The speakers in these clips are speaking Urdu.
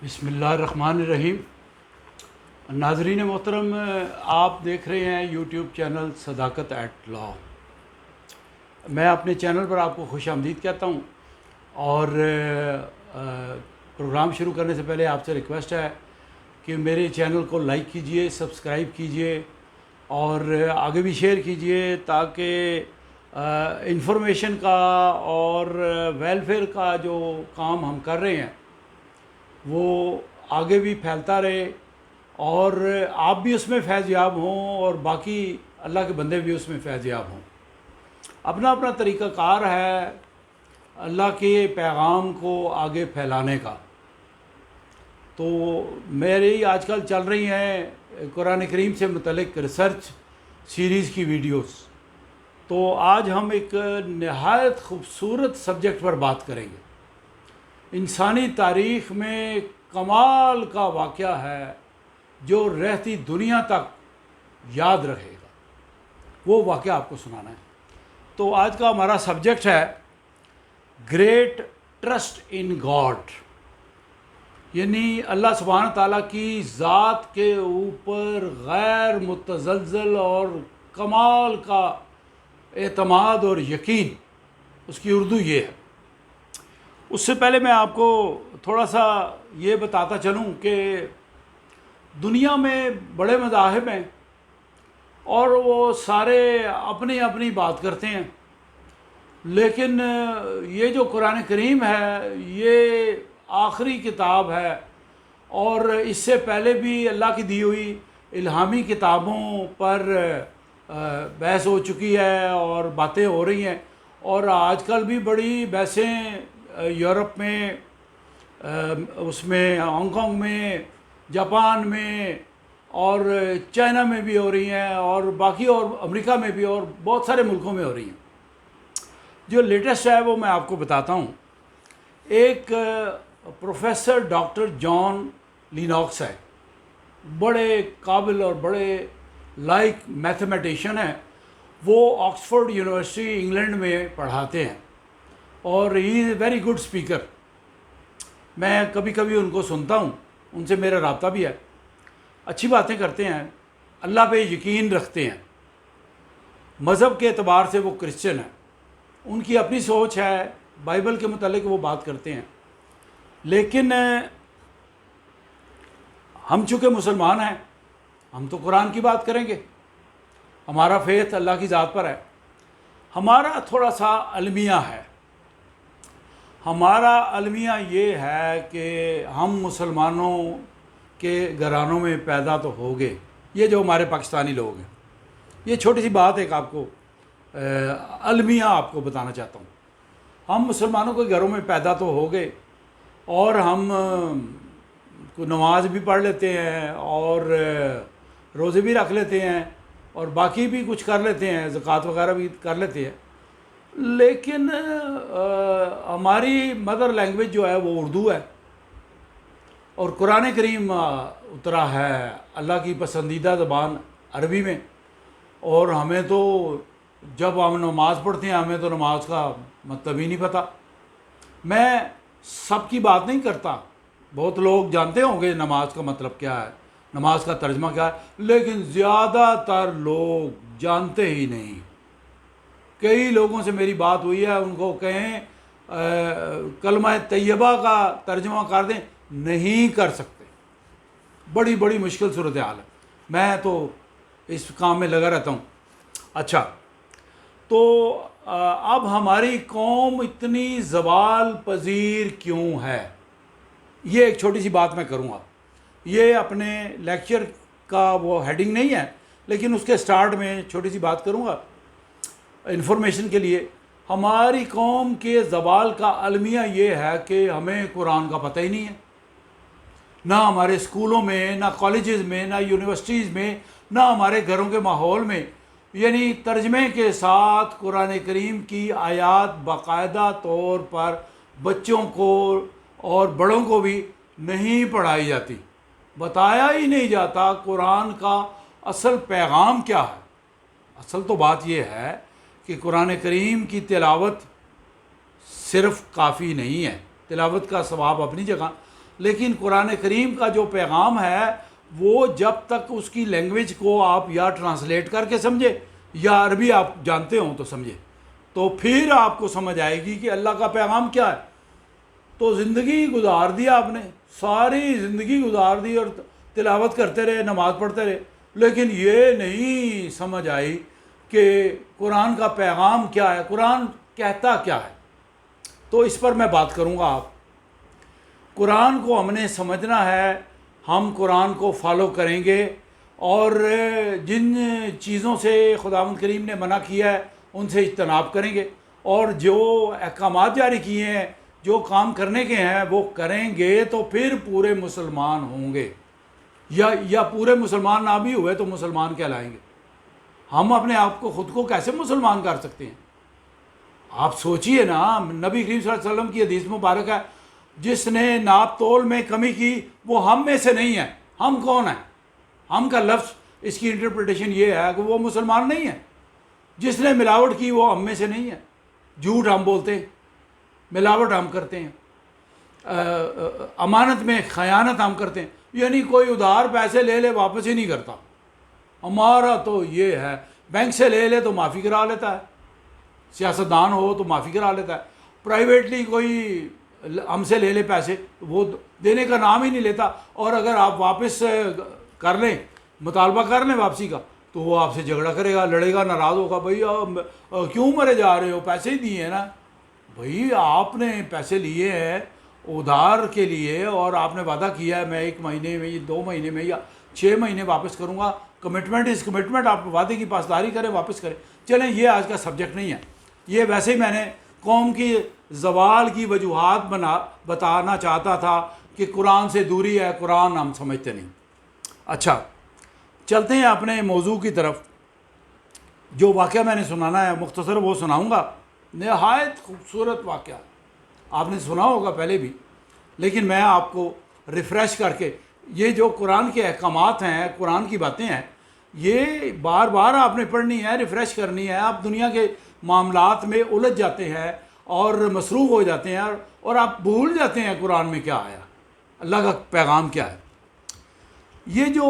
بسم اللہ الرحمن الرحیم۔ ناظرین محترم، آپ دیکھ رہے ہیں یوٹیوب چینل صداقت ایٹ لا۔ میں اپنے چینل پر آپ کو خوش آمدید کہتا ہوں، اور پروگرام شروع کرنے سے پہلے آپ سے ریکویسٹ ہے کہ میرے چینل کو لائک کیجئے، سبسکرائب کیجئے اور آگے بھی شیئر کیجئے، تاکہ انفارمیشن کا اور ویلفیئر کا جو کام ہم کر رہے ہیں وہ آگے بھی پھیلتا رہے، اور آپ بھی اس میں فیض یاب ہوں اور باقی اللہ کے بندے بھی اس میں فیض یاب ہوں۔ اپنا اپنا طریقہ کار ہے اللہ کے پیغام کو آگے پھیلانے کا۔ تو میری آج کل چل رہی ہیں قرآن کریم سے متعلق ریسرچ سیریز کی ویڈیوز۔ تو آج ہم ایک نہایت خوبصورت سبجیکٹ پر بات کریں گے۔ انسانی تاریخ میں کمال کا واقعہ ہے جو رہتی دنیا تک یاد رہے گا، وہ واقعہ آپ کو سنانا ہے۔ تو آج کا ہمارا سبجیکٹ ہے گریٹ ٹرسٹ ان گاڈ، یعنی اللہ سبحانہ تعالیٰ کی ذات کے اوپر غیر متزلزل اور کمال کا اعتماد اور یقین، اس کی اردو یہ ہے۔ اس سے پہلے میں آپ کو تھوڑا سا یہ بتاتا چلوں کہ دنیا میں بڑے مذاہب ہیں اور وہ سارے اپنی اپنی بات کرتے ہیں، لیکن یہ جو قرآن کریم ہے یہ آخری کتاب ہے، اور اس سے پہلے بھی اللہ کی دی ہوئی الہامی کتابوں پر بحث ہو چکی ہے اور باتیں ہو رہی ہیں، اور آج کل بھی بڑی بحثیں یورپ میں، اس میں ہانگ کانگ میں، جاپان میں اور چائنا میں بھی ہو رہی ہیں، اور باقی اور امریکہ میں بھی اور بہت سارے ملکوں میں ہو رہی ہیں۔ جو لیٹسٹ ہے وہ میں آپ کو بتاتا ہوں۔ ایک پروفیسر ڈاکٹر جان لینوکس ہے، بڑے قابل اور بڑے لائق میتھمیٹیشین ہیں۔ وہ آکسفورڈ یونیورسٹی انگلینڈ میں پڑھاتے ہیں، اور ہی از اے ویری گڈ اسپیکر۔ میں کبھی کبھی ان کو سنتا ہوں، ان سے میرا رابطہ بھی ہے، اچھی باتیں کرتے ہیں، اللہ پہ یقین رکھتے ہیں، مذہب کے اعتبار سے وہ کرسچن ہیں، ان کی اپنی سوچ ہے، بائبل کے متعلق وہ بات کرتے ہیں۔ لیکن ہم چونکہ مسلمان ہیں، ہم تو قرآن کی بات کریں گے، ہمارا فیتھ اللہ کی ذات پر ہے۔ ہمارا تھوڑا سا المیہ ہے، ہمارا المیہ یہ ہے کہ ہم مسلمانوں کے گھرانوں میں پیدا تو ہو گئے، یہ جو ہمارے پاکستانی لوگ ہیں۔ یہ چھوٹی سی بات ایک آپ کو المیہ آپ کو بتانا چاہتا ہوں۔ ہم مسلمانوں کے گھروں میں پیدا تو ہو گئے، اور ہم کو نماز بھی پڑھ لیتے ہیں اور روزے بھی رکھ لیتے ہیں اور باقی بھی کچھ کر لیتے ہیں، زکوٰۃ وغیرہ بھی کر لیتے ہیں، لیکن ہماری مدر لینگویج جو ہے وہ اردو ہے، اور قرآن کریم اترا ہے اللہ کی پسندیدہ زبان عربی میں، اور ہمیں تو جب ہم نماز پڑھتے ہیں ہمیں تو نماز کا مطلب ہی نہیں پتہ۔ میں سب کی بات نہیں کرتا، بہت لوگ جانتے ہوں گے نماز کا مطلب کیا ہے، نماز کا ترجمہ کیا ہے، لیکن زیادہ تر لوگ جانتے ہی نہیں۔ کئی لوگوں سے میری بات ہوئی ہے، ان کو کہیں کلمہ طیبہ کا ترجمہ کر دیں، نہیں کر سکتے، بڑی بڑی مشکل صورتحال ہے۔ میں تو اس کام میں لگا رہتا ہوں۔ اچھا، تو اب ہماری قوم اتنی زوال پذیر کیوں ہے؟ یہ ایک چھوٹی سی بات میں کروں گا، یہ اپنے لیکچر کا وہ ہیڈنگ نہیں ہے، لیکن اس کے سٹارٹ میں چھوٹی سی بات کروں گا انفارمیشن کے لیے۔ ہماری قوم کے زوال کا المیہ یہ ہے کہ ہمیں قرآن کا پتہ ہی نہیں ہے، نہ ہمارے اسکولوں میں، نہ کالجز میں، نہ یونیورسٹیز میں، نہ ہمارے گھروں کے ماحول میں، یعنی ترجمے کے ساتھ قرآن کریم کی آیات باقاعدہ طور پر بچوں کو اور بڑوں کو بھی نہیں پڑھائی جاتی، بتایا ہی نہیں جاتا قرآن کا اصل پیغام کیا ہے۔ اصل تو بات یہ ہے کہ قرآن کریم کی تلاوت صرف کافی نہیں ہے، تلاوت کا ثواب اپنی جگہ، لیکن قرآن کریم کا جو پیغام ہے وہ جب تک اس کی لینگویج کو آپ یا ٹرانسلیٹ کر کے سمجھے یا عربی آپ جانتے ہوں تو سمجھے، تو پھر آپ کو سمجھ آئے گی کہ اللہ کا پیغام کیا ہے۔ تو زندگی گزار دی آپ نے، ساری زندگی گزار دی اور تلاوت کرتے رہے، نماز پڑھتے رہے، لیکن یہ نہیں سمجھ آئی کہ قرآن کا پیغام کیا ہے، قرآن کہتا کیا ہے۔ تو اس پر میں بات کروں گا۔ آپ قرآن کو ہم نے سمجھنا ہے، ہم قرآن کو فالو کریں گے اور جن چیزوں سے خداوند کریم نے منع کیا ہے ان سے اجتناب کریں گے، اور جو احکامات جاری کیے ہیں، جو کام کرنے کے ہیں وہ کریں گے، تو پھر پورے مسلمان ہوں گے، یا پورے مسلمان نہ بھی ہوئے تو مسلمان کہلائیں گے۔ ہم اپنے آپ کو خود کو کیسے مسلمان کر سکتے ہیں؟ آپ سوچئے نا، نبی کریم صلی اللہ علیہ وسلم کی حدیث مبارک ہے، جس نے ناپ تول میں کمی کی وہ ہم میں سے نہیں ہے۔ ہم کون ہیں؟ ہم کا لفظ اس کی انٹرپریٹیشن یہ ہے کہ وہ مسلمان نہیں ہے۔ جس نے ملاوٹ کی وہ ہم میں سے نہیں ہے۔ جھوٹ ہم بولتے ہیں، ملاوٹ ہم کرتے ہیں، امانت میں خیانت ہم کرتے ہیں، یعنی کوئی ادھار پیسے لے لے واپس ہی نہیں کرتا۔ ہمارا تو یہ ہے، بینک سے لے لے تو معافی کرا لیتا ہے، سیاستدان ہو تو معافی کرا لیتا ہے، پرائیویٹلی کوئی ہم سے لے لے پیسے وہ دینے کا نام ہی نہیں لیتا، اور اگر آپ واپس کر لیں، مطالبہ کر لیں واپسی کا، تو وہ آپ سے جھگڑا کرے گا، لڑے گا، ناراض ہوگا، بھائی کیوں مرے جا رہے ہو، پیسے ہی دیے ہیں نا۔ بھائی آپ نے پیسے لیے ہیں ادھار کے لیے، اور آپ نے وعدہ کیا ہے میں 1 مہینے میں، 2 مہینے میں، یا 6 مہینے واپس کروں گا۔ کمٹمنٹ از کمٹمنٹ، آپ وعدے کی پاسداری کریں، واپس کریں۔ چلیں یہ آج کا سبجیکٹ نہیں ہے، یہ ویسے ہی میں نے قوم کی زوال کی وجوہات بتانا چاہتا تھا کہ قرآن سے دوری ہے، قرآن ہم سمجھتے نہیں۔ اچھا چلتے ہیں اپنے موضوع کی طرف۔ جو واقعہ میں نے سنانا ہے مختصر وہ سناؤں گا، نہایت خوبصورت واقعہ، آپ نے سنا ہوگا پہلے بھی، لیکن میں آپ کو ریفریش کر کے، یہ جو قرآن کے احکامات ہیں، قرآن کی باتیں ہیں، یہ بار بار آپ نے پڑھنی ہے، ریفریش کرنی ہے۔ آپ دنیا کے معاملات میں الجھ جاتے ہیں اور مصروف ہو جاتے ہیں، اور آپ بھول جاتے ہیں قرآن میں کیا آیا، اللہ کا پیغام کیا ہے۔ یہ جو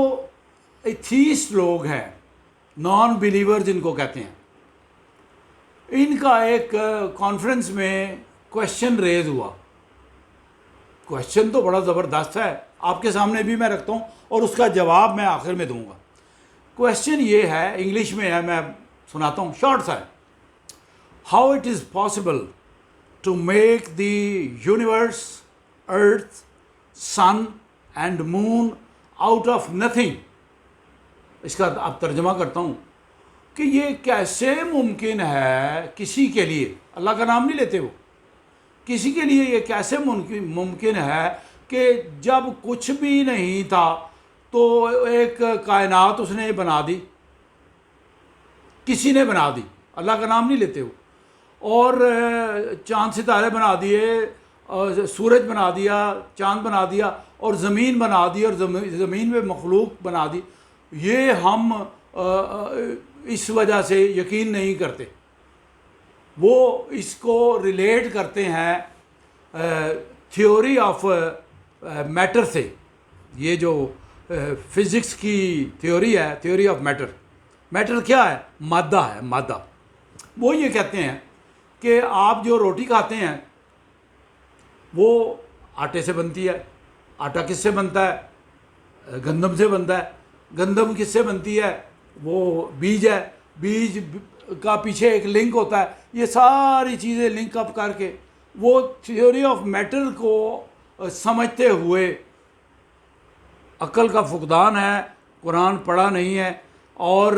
ایتھیسٹ لوگ ہیں، نان بلیور جن کو کہتے ہیں، ان کا ایک کانفرنس میں کویشچن ریز ہوا۔ کویشچن تو بڑا زبردست ہے، آپ کے سامنے بھی میں رکھتا ہوں، اور اس کا جواب میں آخر میں دوں گا۔ کویشچن یہ ہے، انگلش میں ہے، میں سناتا ہوں، شارٹ سا ہے۔ How it is possible to make the universe, earth, sun and moon out of nothing. اس کا اب ترجمہ کرتا ہوں کہ یہ کیسے ممکن ہے کسی کے لیے، اللہ کا نام نہیں لیتے وہ، کسی کے لیے یہ کیسے ممکن ہے کہ جب کچھ بھی نہیں تھا تو ایک کائنات اس نے بنا دی، کسی نے بنا دی، اللہ کا نام نہیں لیتے وہ، اور چاند ستارے بنا دیے، سورج بنا دیا، چاند بنا دیا، اور زمین بنا دی، اور زمین میں مخلوق بنا دی۔ یہ ہم اس وجہ سے یقین نہیں کرتے۔ وہ اس کو ریلیٹ کرتے ہیں تھیوری آف میٹر سے۔ یہ جو فزکس کی تھیوری ہے، تھیوری آف میٹر، میٹر کیا ہے؟ مادہ ہے، مادہ۔ وہ یہ کہتے ہیں کہ آپ جو روٹی کھاتے ہیں وہ آٹے سے بنتی ہے۔ آٹا کس سے بنتا ہے؟ گندم سے بنتا ہے۔ گندم کس سے بنتی ہے؟ وہ بیج ہے، بیج کا پیچھے ایک لنک ہوتا ہے۔ یہ ساری چیزیں لنک اپ کر کے وہ تھیوری آف میٹر کو سمجھتے ہوئے، عقل کا فقدان ہے، قرآن پڑھا نہیں ہے، اور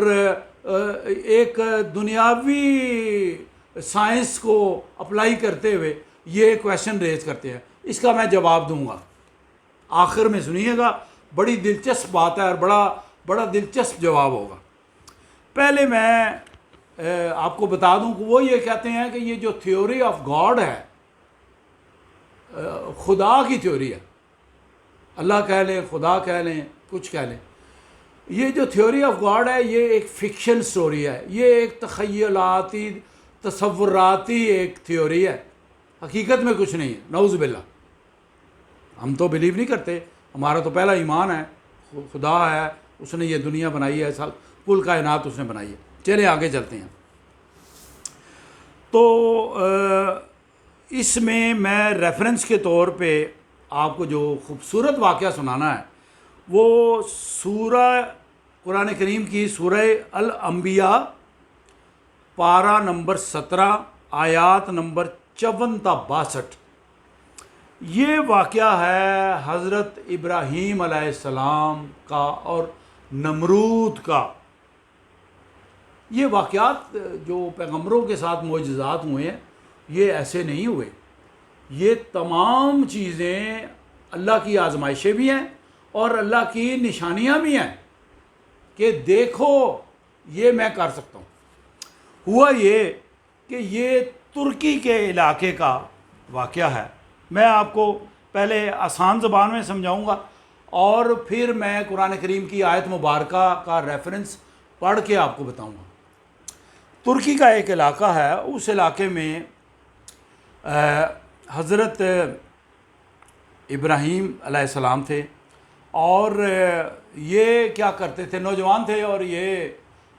ایک دنیاوی سائنس کو اپلائی کرتے ہوئے یہ کویشچن ریز کرتے ہیں۔ اس کا میں جواب دوں گا، آخر میں سنیے گا، بڑی دلچسپ بات ہے اور بڑا دلچسپ جواب ہوگا۔ پہلے میں آپ کو بتا دوں کہ وہ یہ کہتے ہیں کہ یہ جو تھیوری آف گاڈ ہے، خدا کی تھیوری ہے، اللہ کہہ لیں، خدا کہہ لیں، کچھ کہہ لیں، یہ جو تھیوری آف گاڈ ہے یہ ایک فکشن سٹوری ہے، یہ ایک تخیلاتی، تصوراتی ایک تھیوری ہے، حقیقت میں کچھ نہیں ہے، نعوذ باللہ۔ ہم تو بلیو نہیں کرتے، ہمارا تو پہلا ایمان ہے خدا ہے، اس نے یہ دنیا بنائی ہے، کل کائنات اس نے بنائی ہے۔ چلے آگے چلتے ہیں۔ تو اس میں ریفرنس کے طور پہ آپ کو جو خوبصورت واقعہ سنانا ہے وہ سورہ قرآن کریم کی سورہ الانبیاء پارہ نمبر 17 آیات نمبر 54 تا 62۔ یہ واقعہ ہے حضرت ابراہیم علیہ السلام کا اور نمرود کا۔ یہ واقعات جو پیغمبروں کے ساتھ معجزات ہوئے ہیں یہ ایسے نہیں ہوئے، یہ تمام چیزیں اللہ کی آزمائشیں بھی ہیں اور اللہ کی نشانیاں بھی ہیں کہ دیکھو یہ میں کر سکتا ہوں۔ ہوا یہ کہ یہ ترکی کے علاقے کا واقعہ ہے۔ میں آپ کو پہلے آسان زبان میں سمجھاؤں گا اور پھر میں قرآن کریم کی آیت مبارکہ کا ریفرنس پڑھ کے آپ کو بتاؤں گا۔ ترکی کا ایک علاقہ ہے، اس علاقے میں حضرت ابراہیم علیہ السلام تھے اور یہ کیا کرتے تھے، نوجوان تھے اور یہ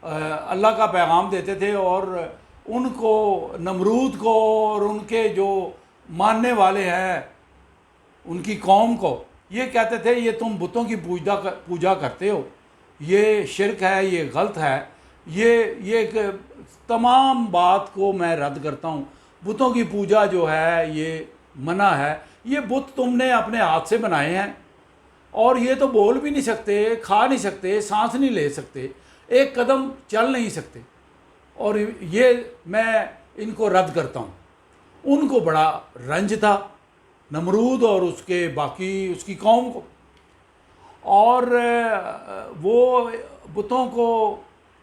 اللہ کا پیغام دیتے تھے، اور ان کو نمرود کو اور ان کے جو ماننے والے ہیں ان کی قوم کو یہ کہتے تھے یہ تم بتوں کی پوجا کرتے ہو، یہ شرک ہے، یہ غلط ہے، یہ ایک تمام بات کو میں رد کرتا ہوں۔ بتوں کی پوجا جو ہے یہ منع ہے، یہ بت تم نے اپنے ہاتھ سے بنائے ہیں اور یہ تو بول بھی نہیں سکتے، کھا نہیں سکتے، سانس نہیں لے سکتے، ایک قدم چل نہیں سکتے، اور یہ میں ان کو رد کرتا ہوں۔ ان کو بڑا رنج تھا نمرود اور اس کے باقی اس کی قوم کو، اور وہ بتوں کو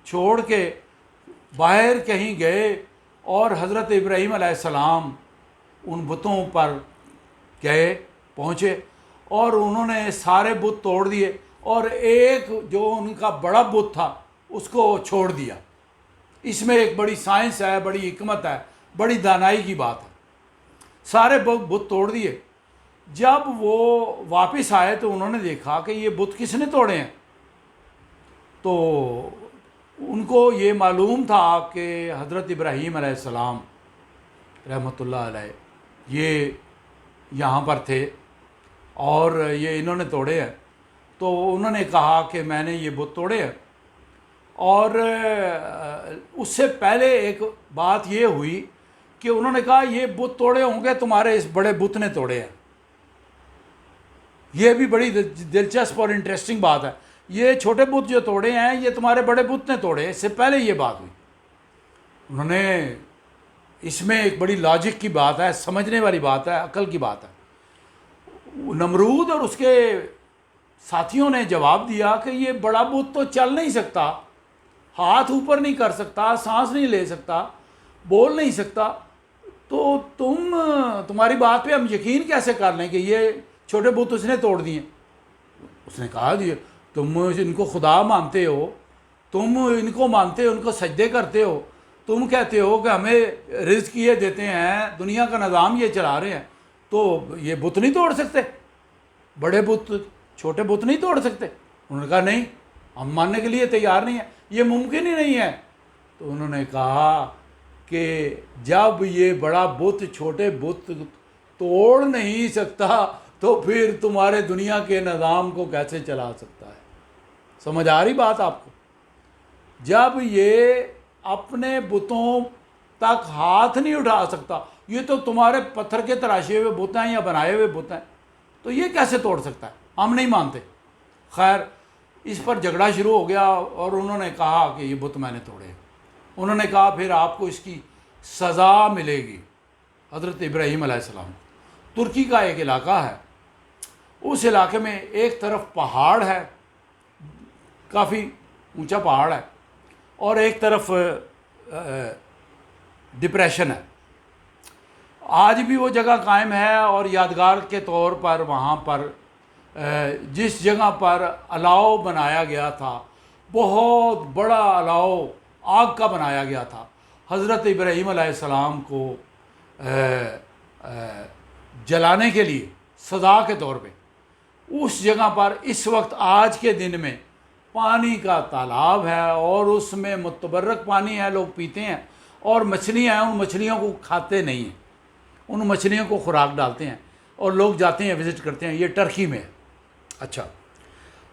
چھوڑ کے باہر کہیں گئے اور حضرت ابراہیم علیہ السلام ان بتوں پر گئے، پہنچے اور انہوں نے سارے بت توڑ دیے اور ایک جو ان کا بڑا بت تھا اس کو چھوڑ دیا۔ اس میں ایک بڑی سائنس ہے، بڑی حکمت ہے، بڑی دانائی کی بات ہے۔ سارے بت توڑ دیے۔ جب وہ واپس آئے تو انہوں نے دیکھا کہ یہ بت کس نے توڑے ہیں، تو ان کو یہ معلوم تھا کہ حضرت ابراہیم علیہ السلام رحمۃ اللہ علیہ یہ یہاں پر تھے اور یہ انہوں نے توڑے ہیں۔ تو انہوں نے کہا کہ میں نے یہ بت توڑے ہیں، اور اس سے پہلے ایک بات یہ ہوئی کہ انہوں نے کہا یہ بت توڑے ہوں گے تمہارے اس بڑے بت نے توڑے ہیں۔ یہ بھی بڑی دلچسپ اور انٹرسٹنگ بات ہے، یہ چھوٹے بت جو توڑے ہیں یہ تمہارے بڑے بت نے توڑے، اس سے پہلے یہ بات ہوئی۔ انہوں نے اس میں ایک بڑی لاجک کی بات ہے، سمجھنے والی بات ہے، عقل کی بات ہے۔ نمرود اور اس کے ساتھیوں نے جواب دیا کہ یہ بڑا بت تو چل نہیں سکتا، ہاتھ اوپر نہیں کر سکتا، سانس نہیں لے سکتا، بول نہیں سکتا، تو تمہاری بات پہ ہم یقین کیسے کر لیں کہ یہ چھوٹے بت اس نے توڑ دیے؟ اس نے کہا جی تم ان کو خدا مانتے ہو، تم ان کو مانتے ہو، ان کو سجدے کرتے ہو، تم کہتے ہو کہ ہمیں رزق یہ دیتے ہیں، دنیا کا نظام یہ چلا رہے ہیں، تو یہ بت نہیں توڑ سکتے؟ بڑے بت چھوٹے بت نہیں توڑ سکتے؟ انہوں نے کہا نہیں، ہم ماننے کے لیے تیار نہیں ہیں، یہ ممکن ہی نہیں ہے۔ تو انہوں نے کہا کہ جب یہ بڑا بت چھوٹے بت توڑ نہیں سکتا تو پھر تمہارے دنیا کے نظام کو کیسے چلا سکتا ہے؟ سمجھ آ رہی بات آپ کو؟ جب یہ اپنے بتوں تک ہاتھ نہیں اٹھا سکتا، یہ تو تمہارے پتھر کے تراشے ہوئے بت ہیں یا بنائے ہوئے بت ہیں، تو یہ کیسے توڑ سکتا ہے؟ ہم نہیں مانتے۔ خیر اس پر جھگڑا شروع ہو گیا اور انہوں نے کہا کہ یہ بت میں نے توڑے۔ انہوں نے کہا پھر آپ کو اس کی سزا ملے گی۔ حضرت ابراہیم علیہ السلام، ترکی کا ایک علاقہ ہے، اس علاقے میں ایک طرف پہاڑ ہے، کافی اونچا پہاڑ ہے، اور ایک طرف ڈپریشن ہے۔ آج بھی وہ جگہ قائم ہے، اور یادگار کے طور پر وہاں پر جس جگہ پر الاؤ بنایا گیا تھا، بہت بڑا الاؤ آگ کا بنایا گیا تھا، حضرت ابراہیم علیہ السلام کو جلانے کے لیے سزا کے طور پہ اس جگہ پر اس وقت آج کے دن میں پانی کا تالاب ہے اور اس میں متبرک پانی ہے، لوگ پیتے ہیں، اور مچھلیاں ہیں، ان مچھلیوں کو کھاتے نہیں ہیں، ان مچھلیوں کو خوراک ڈالتے ہیں اور لوگ جاتے ہیں وزٹ کرتے ہیں۔ یہ ٹرکی میں ہے۔ اچھا،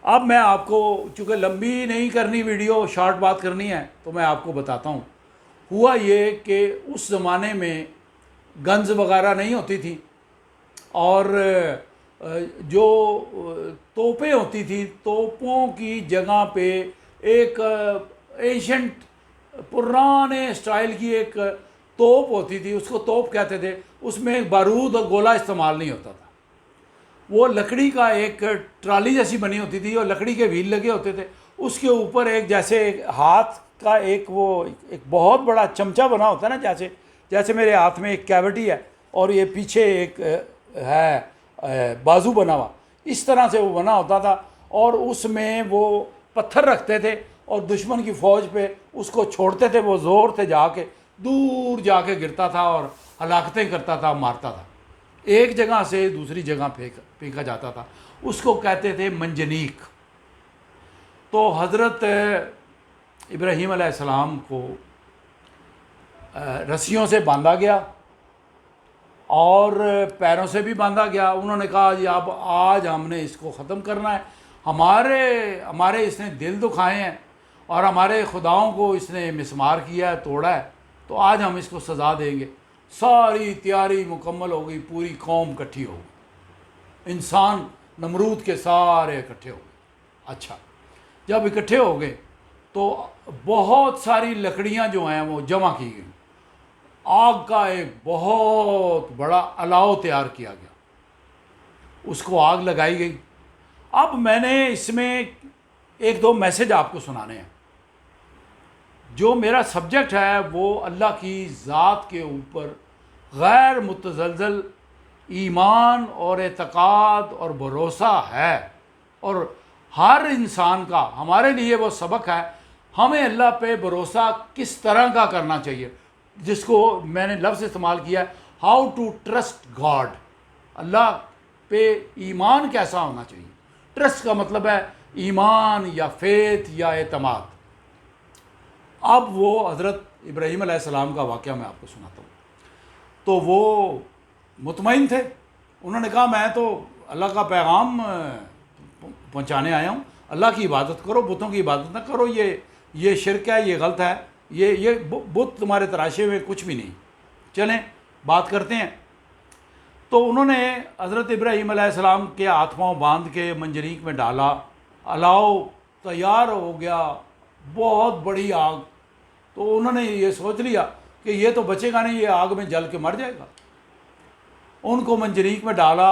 اب میں آپ کو چونکہ لمبی نہیں کرنی ویڈیو، شارٹ بات کرنی ہے، تو میں آپ کو بتاتا ہوں۔ ہوا یہ کہ اس زمانے میں گنز وغیرہ نہیں ہوتی تھی، اور جو توپیں ہوتی تھیں، توپوں کی جگہ پہ ایک ایشنٹ پرانے اسٹائل کی ایک توپ ہوتی تھی، اس کو توپ کہتے تھے، اس میں بارود اور گولہ استعمال نہیں ہوتا تھا۔ وہ لکڑی کا ایک ٹرالی جیسی بنی ہوتی تھی اور لکڑی کے وہیل لگے ہوتے تھے، اس کے اوپر ایک جیسے ہاتھ کا ایک بہت بڑا چمچہ بنا ہوتا ہے نا، جیسے میرے ہاتھ میں ایک کیوٹی ہے اور یہ پیچھے ایک ہے بازو بنا ہوا، اس طرح سے وہ بنا ہوتا تھا، اور اس میں وہ پتھر رکھتے تھے اور دشمن کی فوج پہ اس کو چھوڑتے تھے، وہ زور سے جا کے دور جا کے گرتا تھا اور ہلاکتیں کرتا تھا، مارتا تھا، ایک جگہ سے دوسری جگہ پھینکا جاتا تھا، اس کو کہتے تھے منجنیق۔ تو حضرت ابراہیم علیہ السلام کو رسیوں سے باندھا گیا اور پیروں سے بھی باندھا گیا۔ انہوں نے کہا جی اب آج ہم نے اس کو ختم کرنا ہے، ہمارے اس نے دل دکھائے ہیں اور ہمارے خداؤں کو اس نے مسمار کیا ہے، توڑا ہے، تو آج ہم اس کو سزا دیں گے۔ ساری تیاری مکمل ہو گئی، پوری قوم اکٹھی ہو گئی، انسان نمرود کے سارے اکٹھے ہو گئے۔ اچھا، جب اکٹھے ہو گئے تو بہت ساری لکڑیاں جو ہیں وہ جمع کی گئیں، آگ کا ایک بہت بڑا الاؤ تیار کیا گیا، اس کو آگ لگائی گئی۔ اب میں نے اس میں ایک دو میسج آپ کو سنانے ہیں۔ جو میرا سبجیکٹ ہے وہ اللہ کی ذات کے اوپر غیر متزلزل ایمان اور اعتقاد اور بھروسہ ہے، اور ہر انسان کا ہمارے لیے وہ سبق ہے ہمیں اللہ پہ بھروسہ کس طرح کا کرنا چاہیے، جس کو میں نے لفظ استعمال کیا ہے ہاؤ ٹو ٹرسٹ گاڈ، اللہ پہ ایمان کیسا ہونا چاہیے۔ ٹرسٹ کا مطلب ہے ایمان یا فیتھ یا اعتماد۔ اب وہ حضرت ابراہیم علیہ السلام کا واقعہ میں آپ کو سناتا ہوں۔ تو وہ مطمئن تھے، انہوں نے کہا میں تو اللہ کا پیغام پہنچانے آیا ہوں، اللہ کی عبادت کرو، بتوں کی عبادت نہ کرو، یہ شرک ہے، یہ غلط ہے، یہ بت تمہارے تراشے ہوئے کچھ بھی نہیں، چلیں بات کرتے ہیں۔ تو انہوں نے حضرت ابراہیم علیہ السلام کے ہاتھ پاؤں باندھ کے منجنیق میں ڈالا، الاؤ تیار ہو گیا، بہت بڑی آگ۔ تو انہوں نے یہ سوچ لیا کہ یہ تو بچے گا نہیں، یہ آگ میں جل کے مر جائے گا۔ ان کو منجنیق میں ڈالا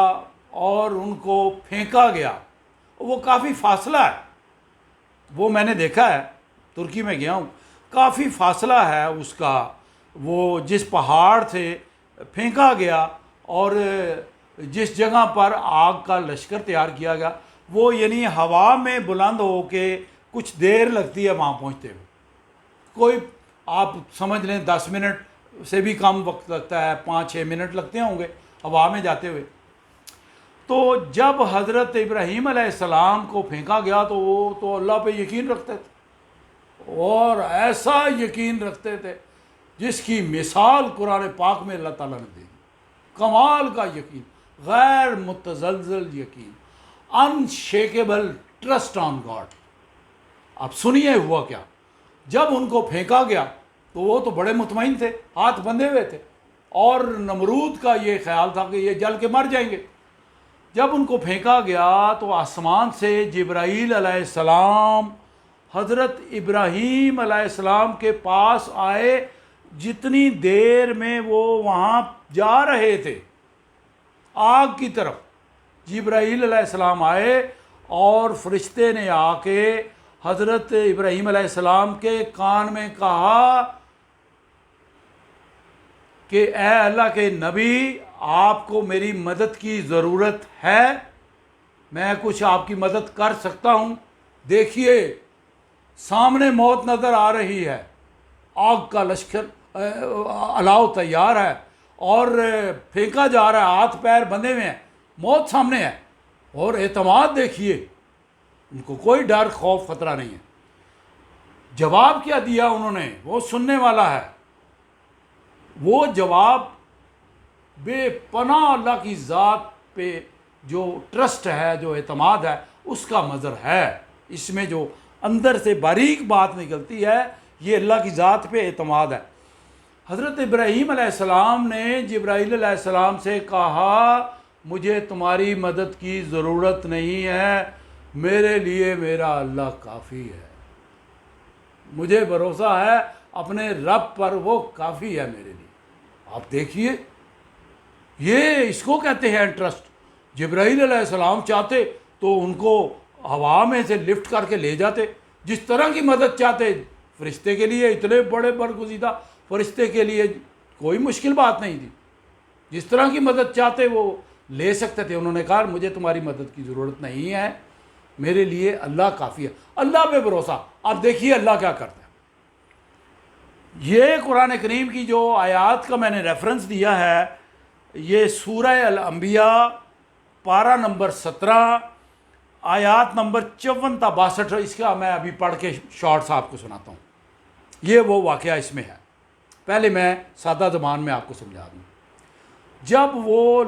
اور ان کو پھینکا گیا۔ وہ کافی فاصلہ ہے، وہ میں نے دیکھا ہے، ترکی میں گیا ہوں، کافی فاصلہ ہے اس کا، وہ جس پہاڑ سے پھینکا گیا اور جس جگہ پر آگ کا لشکر تیار کیا گیا، وہ یعنی ہوا میں بلند ہو کے کچھ دیر لگتی ہے وہاں پہنچتے ہوئے، کوئی آپ سمجھ لیں 10 منٹ سے بھی کم وقت لگتا ہے، 5-6 منٹ لگتے ہوں گے ہوا میں جاتے ہوئے۔ تو جب حضرت ابراہیم علیہ السلام کو پھینکا گیا تو وہ تو اللہ پہ یقین رکھتے تھے، اور ایسا یقین رکھتے تھے جس کی مثال قرآن پاک میں اللہ تعالیٰ نے دی، کمال کا یقین، غیر متزلزل یقین، انشیکیبل ٹرسٹ آن گاڈ۔ اب سنیے ہوا کیا۔ جب ان کو پھینکا گیا تو وہ تو بڑے مطمئن تھے، ہاتھ بندھے ہوئے تھے، اور نمرود کا یہ خیال تھا کہ یہ جل کے مر جائیں گے۔ جب ان کو پھینکا گیا تو آسمان سے جبرائیل علیہ السلام حضرت ابراہیم علیہ السلام کے پاس آئے، جتنی دیر میں وہ وہاں جا رہے تھے آگ کی طرف، جبرائیل علیہ السلام آئے اور فرشتے نے آ کے حضرت ابراہیم علیہ السلام کے کان میں کہا کہ اے اللہ کے نبی، آپ کو میری مدد کی ضرورت ہے، میں کچھ آپ کی مدد کر سکتا ہوں، دیکھیے سامنے موت نظر آ رہی ہے، آگ کا لشکر الاؤ تیار ہے اور پھینکا جا رہا ہے، ہاتھ پیر بندھے ہوئے ہیں، موت سامنے ہے اور اعتماد دیکھیے، ان کو کوئی ڈر خوف خطرہ نہیں ہے۔ جواب کیا دیا انہوں نے، وہ سننے والا ہے، وہ جواب بے پناہ اللہ کی ذات پہ جو ٹرسٹ ہے، جو اعتماد ہے، اس کا مظہر ہے۔ اس میں جو اندر سے باریک بات نکلتی ہے، یہ اللہ کی ذات پہ اعتماد ہے۔ حضرت ابراہیم علیہ السلام نے جبرائیل علیہ السلام سے کہا مجھے تمہاری مدد کی ضرورت نہیں ہے، میرے لیے میرا اللہ کافی ہے، مجھے بھروسہ ہے اپنے رب پر، وہ کافی ہے میرے لیے۔ آپ دیکھیے، یہ اس کو کہتے ہیں ٹرسٹ۔ جبرائیل علیہ السلام چاہتے تو ان کو ہوا میں سے لفٹ کر کے لے جاتے، جس طرح کی مدد چاہتے۔ فرشتے کے لیے اتنے بڑے برگزیدہ فرشتے کے لیے کوئی مشکل بات نہیں تھی، جس طرح کی مدد چاہتے وہ لے سکتے تھے۔ انہوں نے کہا مجھے تمہاری مدد کی ضرورت نہیں ہے، میرے لیے اللہ کافی ہے، اللہ پہ بھروسہ۔ اب دیکھیے اللہ کیا کرتا ہے۔ یہ قرآن کریم کی جو آیات کا میں نے ریفرنس دیا ہے، یہ سورہ الانبیاء پارہ نمبر 17 آیات نمبر 54 تا 62، اس کا میں ابھی پڑھ کے شارٹس آپ کو سناتا ہوں۔ یہ وہ واقعہ اس میں ہے، پہلے میں سادہ زبان میں آپ کو سمجھا دوں۔ جب وہ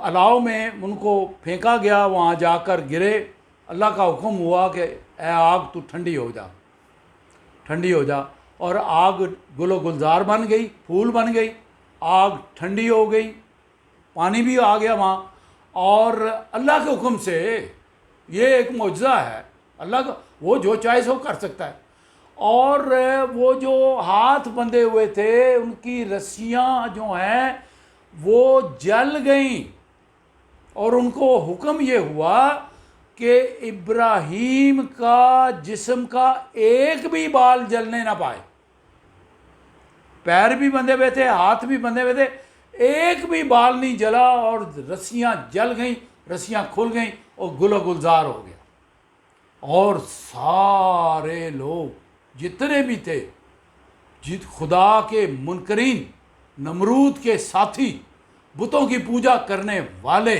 الاؤ میں ان کو پھینکا گیا، وہاں جا کر گرے، اللہ کا حکم ہوا کہ اے آگ تو ٹھنڈی ہو جا، ٹھنڈی ہو جا، اور آگ گل و گلزار بن گئی، پھول بن گئی، آگ ٹھنڈی ہو گئی، پانی بھی آ گیا وہاں، اور اللہ کے حکم سے۔ یہ ایک معجزہ ہے اللہ کا، وہ جو چاہے سو کر سکتا ہے۔ اور وہ جو ہاتھ بندھے ہوئے تھے، ان کی رسیاں جو ہیں وہ جل گئیں، اور ان کو حکم یہ ہوا کہ ابراہیم کا جسم کا ایک بھی بال جلنے نہ پائے۔ پیر بھی بندھے ہوئے تھے، ہاتھ بھی بندھے ہوئے تھے، ایک بھی بال نہیں جلا، اور رسیاں جل گئیں، رسیاں کھل گئیں، اور گل و گلزار ہو گیا۔ اور سارے لوگ جتنے بھی تھے، خدا کے منکرین، نمرود کے ساتھی، بتوں کی پوجا کرنے والے،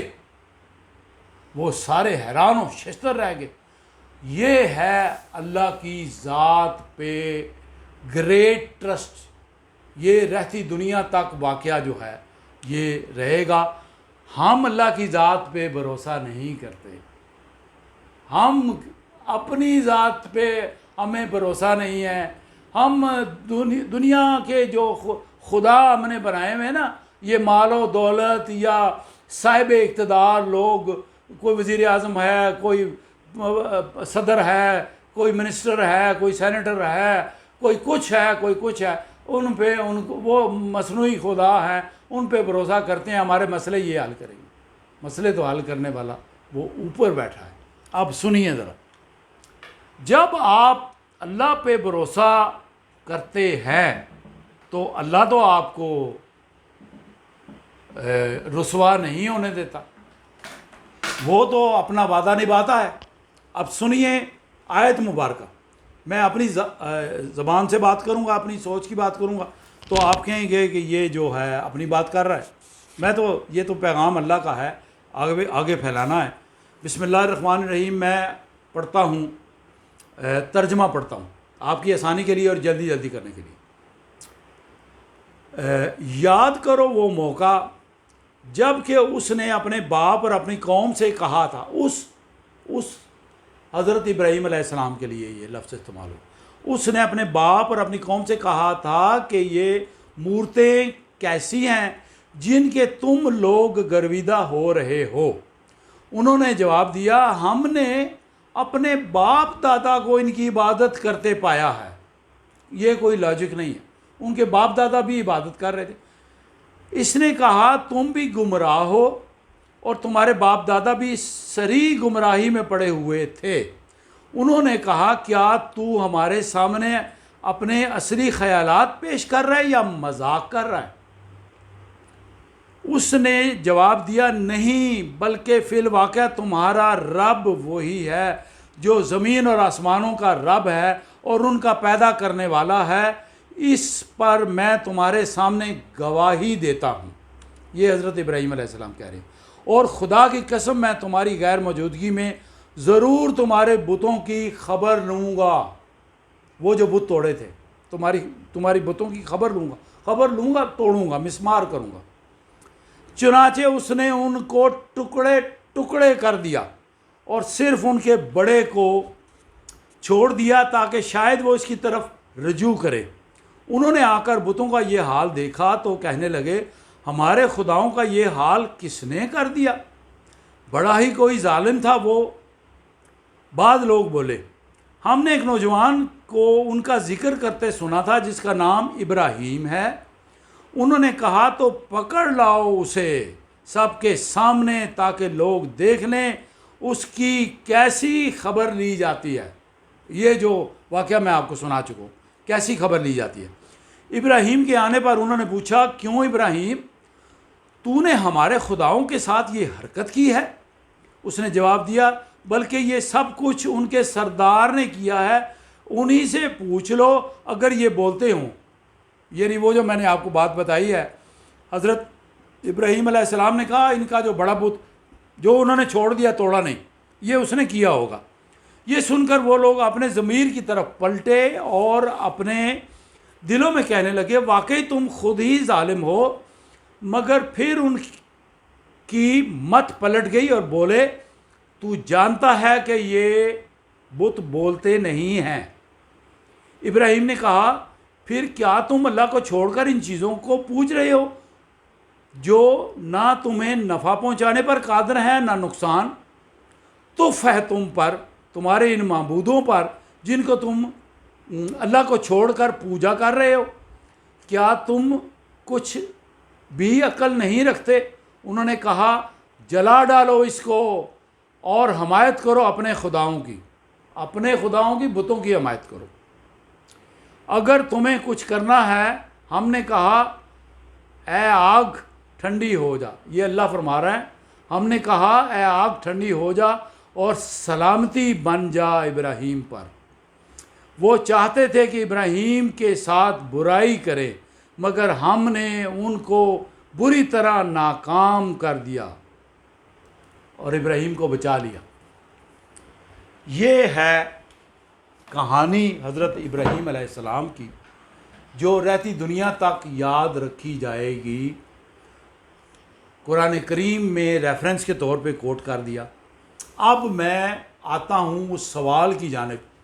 وہ سارے حیران و ششدر رہ گئے۔ یہ ہے اللہ کی ذات پہ گریٹ ٹرسٹ۔ یہ رہتی دنیا تک واقعہ جو ہے یہ رہے گا۔ ہم اللہ کی ذات پہ بھروسہ نہیں کرتے، ہم اپنی ذات پہ ہمیں بھروسہ نہیں ہے۔ ہم دنیا کے جو خدا ہم نے بنائے ہوئے ہیں نا، یہ مال و دولت یا صاحب اقتدار لوگ، کوئی وزیر اعظم ہے، کوئی صدر ہے، کوئی منسٹر ہے، کوئی سینیٹر ہے، کوئی کچھ ہے، کوئی کچھ ہے، ان پہ وہ مصنوعی خدا ہیں، ان پہ بھروسہ کرتے ہیں ہمارے مسئلے یہ حل کریں گے۔ مسئلے تو حل کرنے والا وہ اوپر بیٹھا ہے۔ اب سنیے ذرا، جب آپ اللہ پہ بھروسہ کرتے ہیں تو اللہ تو آپ کو رسوا نہیں ہونے دیتا، وہ تو اپنا وعدہ نبھاتا ہے۔ اب سنیے آیت مبارکہ، میں اپنی زبان سے بات کروں گا، اپنی سوچ کی بات کروں گا، تو آپ کہیں گے کہ یہ جو ہے اپنی بات کر رہا ہے۔ میں تو یہ تو پیغام اللہ کا ہے، آگے پھیلانا ہے۔ بسم اللہ الرحمن الرحیم۔ میں پڑھتا ہوں، ترجمہ پڑھتا ہوں آپ کی آسانی کے لیے اور جلدی جلدی کرنے کے لیے۔ یاد کرو وہ موقع جب کہ اس نے اپنے باپ اور اپنی قوم سے کہا تھا، اس حضرت ابراہیم علیہ السلام کے لیے یہ لفظ استعمال ہو۔ اس نے اپنے باپ اور اپنی قوم سے کہا تھا کہ یہ مورتیں کیسی ہیں جن کے تم لوگ گرویدہ ہو رہے ہو؟ انہوں نے جواب دیا، ہم نے اپنے باپ دادا کو ان کی عبادت کرتے پایا ہے۔ یہ کوئی لاجک نہیں ہے، ان کے باپ دادا بھی عبادت کر رہے تھے۔ اس نے کہا تم بھی گمراہ ہو اور تمہارے باپ دادا بھی سری گمراہی میں پڑے ہوئے تھے۔ انہوں نے کہا کیا تو ہمارے سامنے اپنے اصلی خیالات پیش کر رہا ہے یا مذاق کر رہا ہے؟ اس نے جواب دیا، نہیں، بلکہ فی الواقع تمہارا رب وہی ہے جو زمین اور آسمانوں کا رب ہے اور ان کا پیدا کرنے والا ہے۔ اس پر میں تمہارے سامنے گواہی دیتا ہوں۔ یہ حضرت ابراہیم علیہ السلام کہہ رہے ہیں، اور خدا کی قسم میں تمہاری غیر موجودگی میں ضرور تمہارے بتوں کی خبر لوں گا. وہ جو بت توڑے تھے، تمہاری بتوں کی خبر لوں گا، توڑوں گا، مسمار کروں گا. چنانچہ اس نے ان کو ٹکڑے ٹکڑے کر دیا اور صرف ان کے بڑے کو چھوڑ دیا تاکہ شاید وہ اس کی طرف رجوع کرے. انہوں نے آ کر بتوں کا یہ حال دیکھا تو کہنے لگے ہمارے خداؤں کا یہ حال کس نے کر دیا؟ بڑا ہی کوئی ظالم تھا وہ. بعض لوگ بولے ہم نے ایک نوجوان کو ان کا ذکر کرتے سنا تھا جس کا نام ابراہیم ہے. انہوں نے کہا تو پکڑ لاؤ اسے سب کے سامنے تاکہ لوگ دیکھ لیں اس کی کیسی خبر لی جاتی ہے. یہ جو واقعہ میں آپ کو سنا چکا ہوں، کیسی خبر لی جاتی ہے. ابراہیم کے آنے پر انہوں نے پوچھا کیوں ابراہیم، تو نے ہمارے خداؤں کے ساتھ یہ حرکت کی ہے؟ اس نے جواب دیا بلکہ یہ سب کچھ ان کے سردار نے کیا ہے، انہی سے پوچھ لو اگر یہ بولتے ہوں. یعنی وہ جو میں نے آپ کو بات بتائی ہے، حضرت ابراہیم علیہ السلام نے کہا ان کا جو بڑا بت جو انہوں نے چھوڑ دیا، توڑا نہیں، یہ اس نے کیا ہوگا. یہ سن کر وہ لوگ اپنے ضمیر کی طرف پلٹے اور اپنے دلوں میں کہنے لگے واقعی تم خود ہی ظالم ہو. مگر پھر ان کی مت پلٹ گئی اور بولے تو جانتا ہے کہ یہ بت بولتے نہیں ہیں. ابراہیم نے کہا پھر کیا تم اللہ کو چھوڑ کر ان چیزوں کو پوچھ رہے ہو جو نہ تمہیں نفع پہنچانے پر قادر ہیں نہ نقصان؟ تف ہے تم پر، تمہارے ان معبودوں پر جن کو تم اللہ کو چھوڑ کر پوجا کر رہے ہو. کیا تم کچھ بھی عقل نہیں رکھتے؟ انہوں نے کہا جلا ڈالو اس کو اور حمایت کرو اپنے خداؤں کی بتوں کی حمایت کرو. اگر تمہیں کچھ کرنا ہے، ہم نے کہا اے آگ ٹھنڈی ہو جا. یہ اللہ فرما رہا ہے، ہم نے کہا اے آگ ٹھنڈی ہو جا اور سلامتی بن جا ابراہیم پر. وہ چاہتے تھے کہ ابراہیم کے ساتھ برائی کرے مگر ہم نے ان کو بری طرح ناکام کر دیا اور ابراہیم کو بچا لیا. یہ ہے کہانی حضرت ابراہیم علیہ السلام کی جو رہتی دنیا تک یاد رکھی جائے گی. قرآن کریم میں ریفرنس کے طور پہ کوٹ کر دیا. اب میں آتا ہوں اس سوال کی جانب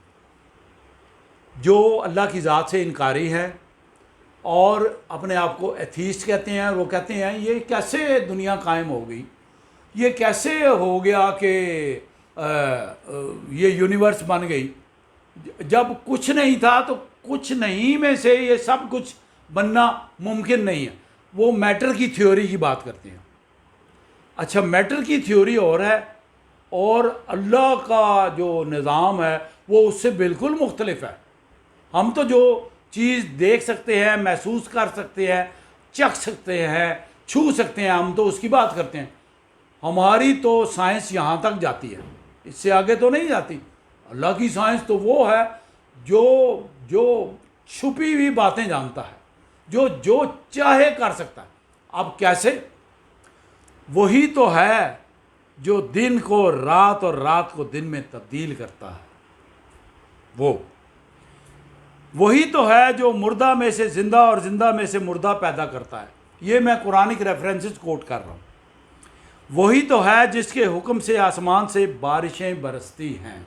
جو اللہ کی ذات سے انکاری ہے اور اپنے آپ کو ایتھیسٹ کہتے ہیں. وہ کہتے ہیں یہ کیسے دنیا قائم ہو گئی، یہ کیسے ہو گیا کہ یہ یونیورس بن گئی، جب کچھ نہیں تھا تو کچھ نہیں میں سے یہ سب کچھ بننا ممکن نہیں ہے. وہ میٹر کی تھیوری کی بات کرتے ہیں. اچھا میٹر کی تھیوری اور ہے اور اللہ کا جو نظام ہے وہ اس سے بالکل مختلف ہے. ہم تو جو چیز دیکھ سکتے ہیں، محسوس کر سکتے ہیں، چکھ سکتے ہیں، چھو سکتے ہیں، ہم تو اس کی بات کرتے ہیں. ہماری تو سائنس یہاں تک جاتی ہے، اس سے آگے تو نہیں جاتی. اللہ کی سائنس تو وہ ہے جو چھپی ہوئی باتیں جانتا ہے، جو چاہے کر سکتا ہے. اب کیسے؟ وہی تو ہے جو دن کو رات اور رات کو دن میں تبدیل کرتا ہے. وہی تو ہے جو مردہ میں سے زندہ اور زندہ میں سے مردہ پیدا کرتا ہے. یہ میں قرآنک ریفرنسز کوٹ کر رہا ہوں. وہی تو ہے جس کے حکم سے آسمان سے بارشیں برستی ہیں.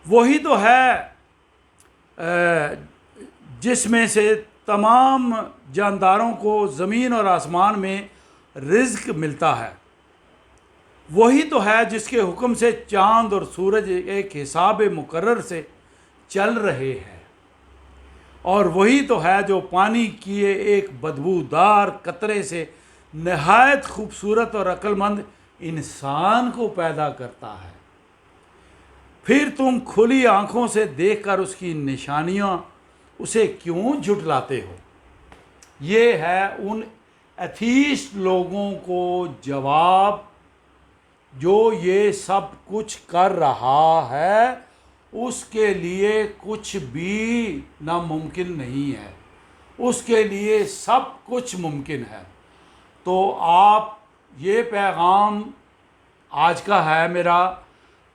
وہی تو ہے جس میں سے تمام جانداروں کو زمین اور آسمان میں رزق ملتا ہے. وہی تو ہے جس کے حکم سے چاند اور سورج ایک حساب مقرر سے چل رہے ہیں. اور وہی تو ہے جو پانی کیے ایک بدبودار قطرے سے نہایت خوبصورت اور عقل مند انسان کو پیدا کرتا ہے. پھر تم کھلی آنکھوں سے دیکھ کر اس کی نشانیاں اسے کیوں جھٹلاتے ہو؟ یہ ہے ان ایتھیسٹ لوگوں کو جواب جو یہ سب کچھ کر رہا ہے اس کے لیے کچھ بھی ناممکن نہیں ہے، اس کے لیے سب کچھ ممکن ہے. تو آپ یہ پیغام آج کا ہے میرا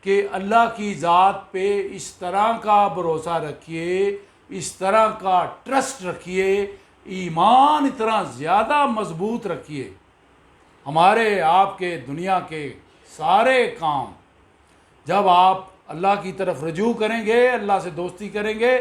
کہ اللہ کی ذات پہ اس طرح کا بھروسہ رکھیے، اس طرح کا ٹرسٹ رکھیے، ایمان اتنا زیادہ مضبوط رکھیے، ہمارے آپ کے دنیا کے سارے کام جب آپ اللہ کی طرف رجوع کریں گے، اللہ سے دوستی کریں گے،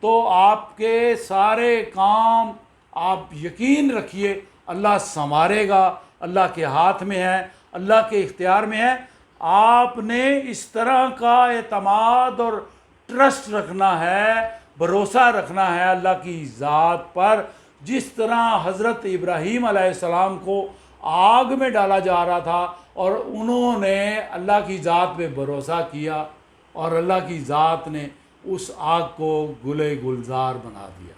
تو آپ کے سارے کام آپ یقین رکھیے اللہ سنوارے گا، اللہ کے ہاتھ میں ہے، اللہ کے اختیار میں ہے۔ آپ نے اس طرح کا اعتماد اور ٹرسٹ رکھنا ہے، بھروسہ رکھنا ہے اللہ کی ذات پر، جس طرح حضرت ابراہیم علیہ السلام کو آگ میں ڈالا جا رہا تھا اور انہوں نے اللہ کی ذات پہ بھروسہ کیا اور اللہ کی ذات نے اس آگ کو گلے گلزار بنا دیا۔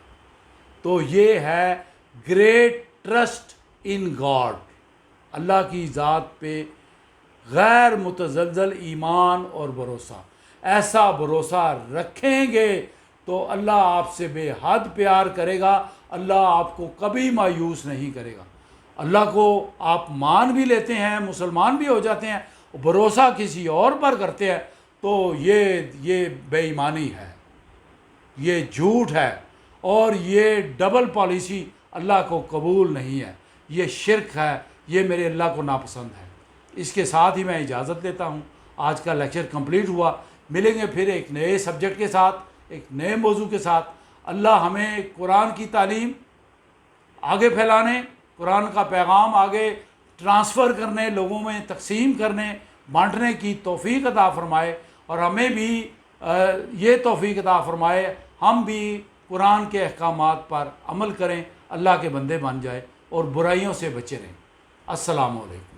تو یہ ہے گریٹ ٹرسٹ ان گاڈ، اللہ کی ذات پہ غیر متزلزل ایمان اور بھروسہ۔ ایسا بھروسہ رکھیں گے تو اللہ آپ سے بے حد پیار کرے گا، اللہ آپ کو کبھی مایوس نہیں کرے گا۔ اللہ کو آپ مان بھی لیتے ہیں، مسلمان بھی ہو جاتے ہیں، بھروسہ کسی اور پر کرتے ہیں، تو یہ بے ایمانی ہے، یہ جھوٹ ہے، اور یہ ڈبل پالیسی اللہ کو قبول نہیں ہے، یہ شرک ہے، یہ میرے اللہ کو ناپسند ہے۔ اس کے ساتھ ہی میں اجازت لیتا ہوں، آج کا لیکچر کمپلیٹ ہوا۔ ملیں گے پھر ایک نئے سبجیکٹ کے ساتھ، ایک نئے موضوع کے ساتھ۔ اللہ ہمیں قرآن کی تعلیم آگے پھیلانے، قرآن کا پیغام آگے ٹرانسفر کرنے، لوگوں میں تقسیم کرنے، بانٹنے کی توفیق عطا فرمائے، اور ہمیں بھی یہ توفیق عطا فرمائے ہم بھی قرآن کے احکامات پر عمل کریں، اللہ کے بندے بن جائے اور برائیوں سے بچے رہیں۔ السلام علیکم۔